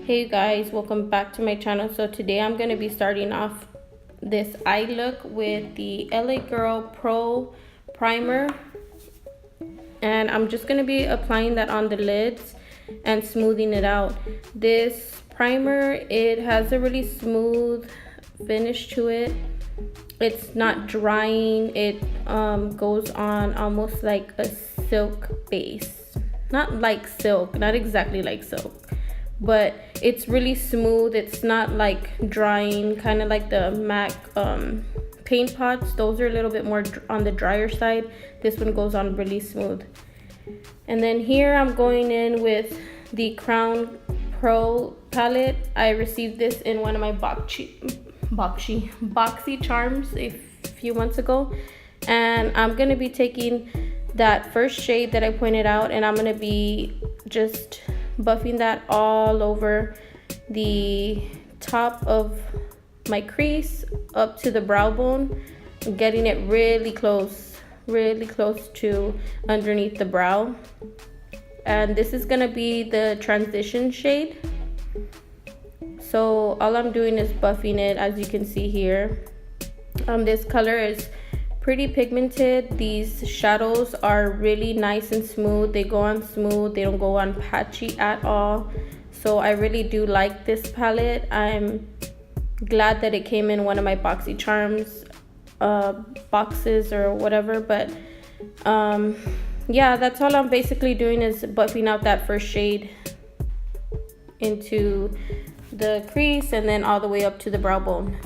Hey guys, welcome back to my channel. So today I'm going to be starting off this eye look with the LA Girl Pro Primer, and I'm just going to be applying that on the lids and smoothing it out. This primer, it has a really smooth finish to it. It's not drying. It goes on almost like a silk base. Not like silk, not exactly like silk, but it's really smooth. It's not like drying, kind of like the MAC paint pots. Those are a little bit more on the drier side. This one goes on really smooth. And then here I'm going in with the Crown Pro palette. I received this in one of my boxy charms a few months ago, and I'm gonna be taking that first shade that I pointed out, and I'm gonna be just buffing that all over the top of my crease up to the brow bone, getting it really close to underneath the brow. And this is gonna be the transition shade, so all I'm doing is buffing it. As you can see here, this color is pretty pigmented. These shadows are really nice and smooth. They go on smooth, they don't go on patchy at all. So I really do like this palette. I'm glad that it came in one of my boxy charms boxes or whatever. But yeah, that's all I'm basically doing is buffing out that first shade into the crease and then all the way up to the brow bone.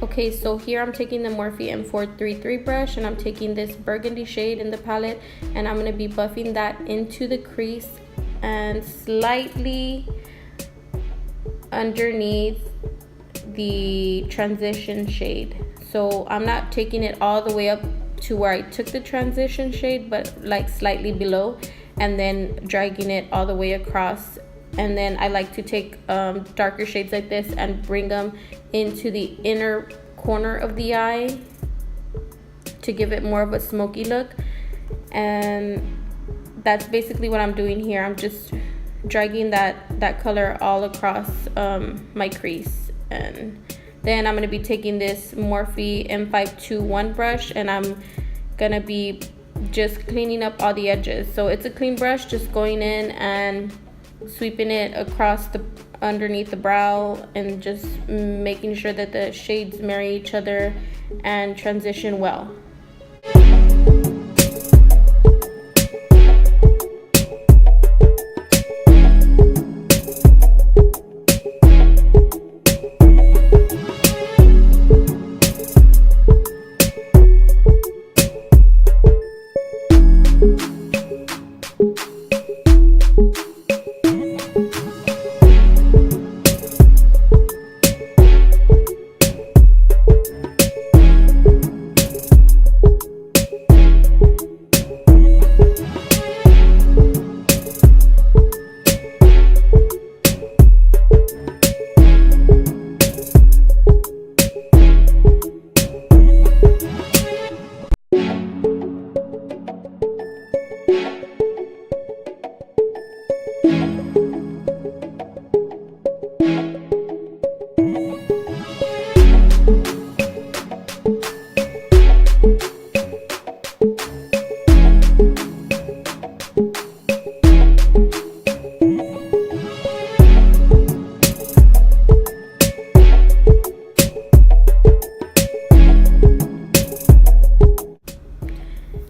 Okay, so here I'm taking the Morphe M433 brush, and I'm taking this burgundy shade in the palette, and I'm going to be buffing that into the crease and slightly underneath the transition shade. So I'm not taking it all the way up to where I took the transition shade, but like slightly below, and then dragging it all the way across. And then I like to take darker shades like this and bring them into the inner corner of the eye to give it more of a smoky look. And that's basically what I'm doing here. I'm just dragging that color all across my crease. And then I'm going to be taking this Morphe M521 brush, and I'm going to be just cleaning up all the edges. So it's a clean brush, just going in and sweeping it across the underneath the brow and just making sure that the shades marry each other and transition well.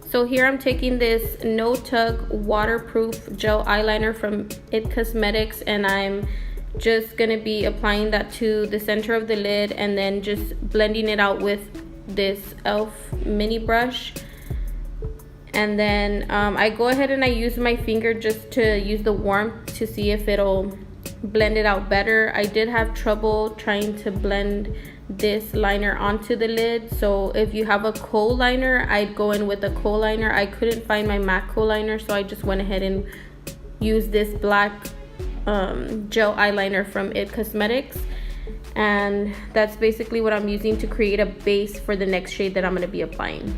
So here I'm taking this No Tug waterproof gel eyeliner from Cosmetics, and I'm just gonna be applying that to the center of the lid and then just blending it out with this e.l.f. mini brush. And then I go ahead and I use my finger just to use the warmth to see if it'll blend it out better. I did have trouble trying to blend this liner onto the lid, so if you have a kohl liner, I'd go in with a kohl liner. I couldn't find my MAC kohl liner, so I just went ahead and used this black gel eyeliner from Cosmetics, and that's basically what I'm using to create a base for the next shade that I'm going to be applying.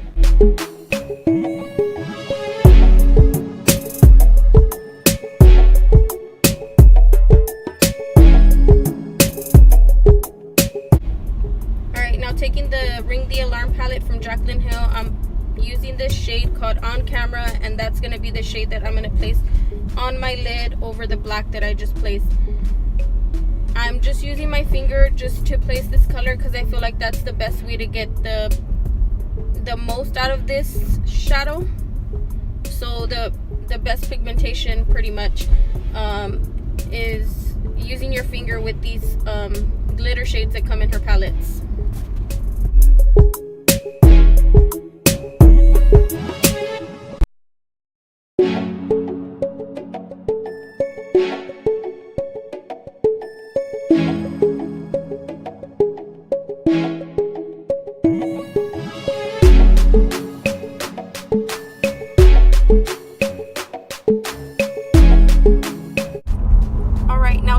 Taking the Ring the Alarm palette from Jaclyn Hill, I'm using this shade called On Camera, and that's going to be the shade that I'm going to place on my lid over the black that I just placed. I'm just using my finger just to place this color because I feel like that's the best way to get the most out of this shadow. So the best pigmentation pretty much is using your finger with these glitter shades that come in her palettes.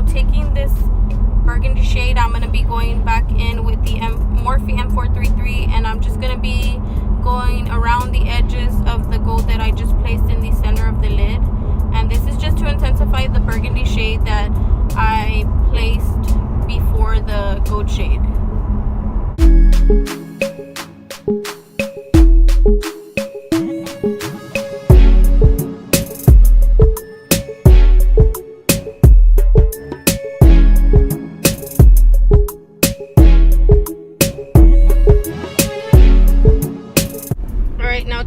Taking this burgundy shade, I'm going to be going back in with the Morphe M433, and I'm just going to be going around the edges of the gold that I just placed in the center of the lid. And this is just to intensify the burgundy shade that I placed before the gold shade.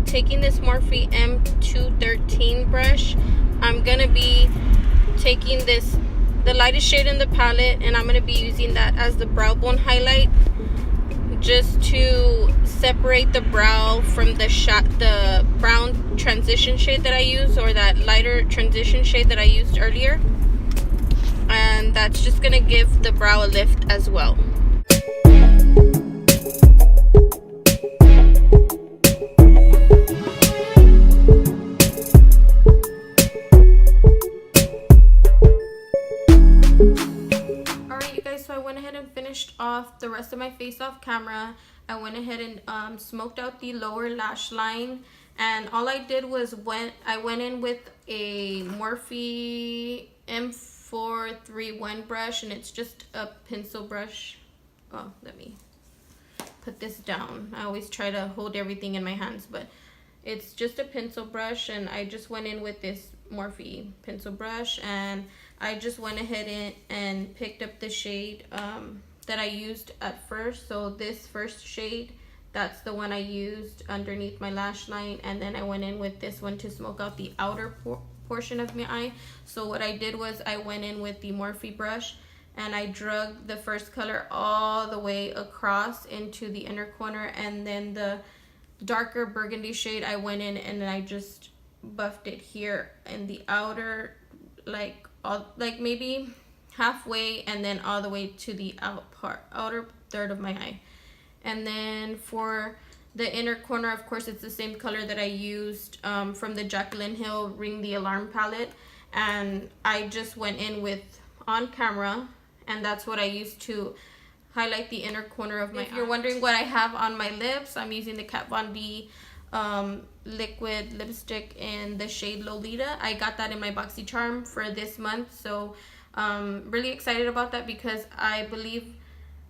Taking this Morphe M213 brush, I'm gonna be taking the lightest shade in the palette, and I'm gonna be using that as the brow bone highlight, just to separate the brow from the brown transition shade that I used, or that lighter transition shade that I used earlier, and that's just gonna give the brow a lift as well. So I went ahead and finished off the rest of my face off camera. I went ahead and smoked out the lower lash line, and all I did was I went in with a Morphe M431 brush, and it's just a pencil brush. Oh, let me put this down. I always try to hold everything in my hands, but it's just a pencil brush, and I just went in with this Morphe pencil brush, and I just went ahead and picked up the shade that I used at first. So this first shade, that's the one I used underneath my lash line, and then I went in with this one to smoke out the outer portion of my eye. So what I did was I went in with the Morphe brush, and I drug the first color all the way across into the inner corner, and then the darker burgundy shade, I went in and I just buffed it here in the outer, like maybe halfway, and then all the way to the outer third of my eye. And then for the inner corner, of course, it's the same color that I used from the Jaclyn Hill Ring the Alarm palette, and I just went in with On Camera, and that's what I used to highlight the inner corner of my eye. If you're wondering what I have on my lips, I'm using the Kat Von D liquid lipstick in the shade Lolita. I got that in my BoxyCharm for this month, so really excited about that, because I believe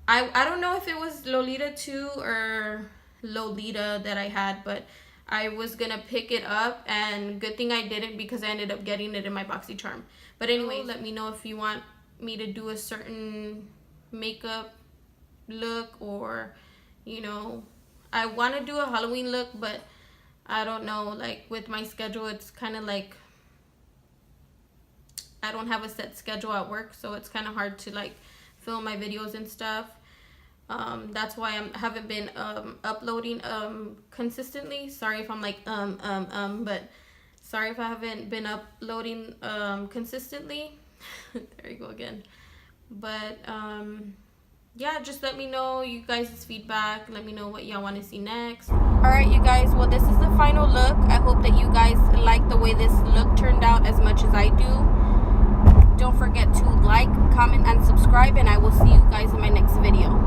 I don't know if it was Lolita 2 or Lolita that I had, but I was gonna pick it up, and good thing I didn't, because I ended up getting it in my BoxyCharm. But anyway, let me know if you want me to do a certain makeup look, or you know, I want to do a Halloween look, but I don't know, like with my schedule, it's kind of like I don't have a set schedule at work, so it's kind of hard to like film my videos and stuff. That's why I haven't been uploading consistently. Sorry if I'm like but sorry if I haven't been uploading consistently. There you go again. But yeah, just let me know you guys' feedback. Let me know what y'all want to see next. Alright, you guys, well, this is the final look. I hope that you guys like the way this look turned out as much as I do. Don't forget to like, comment, and subscribe, and I will see you guys in my next video.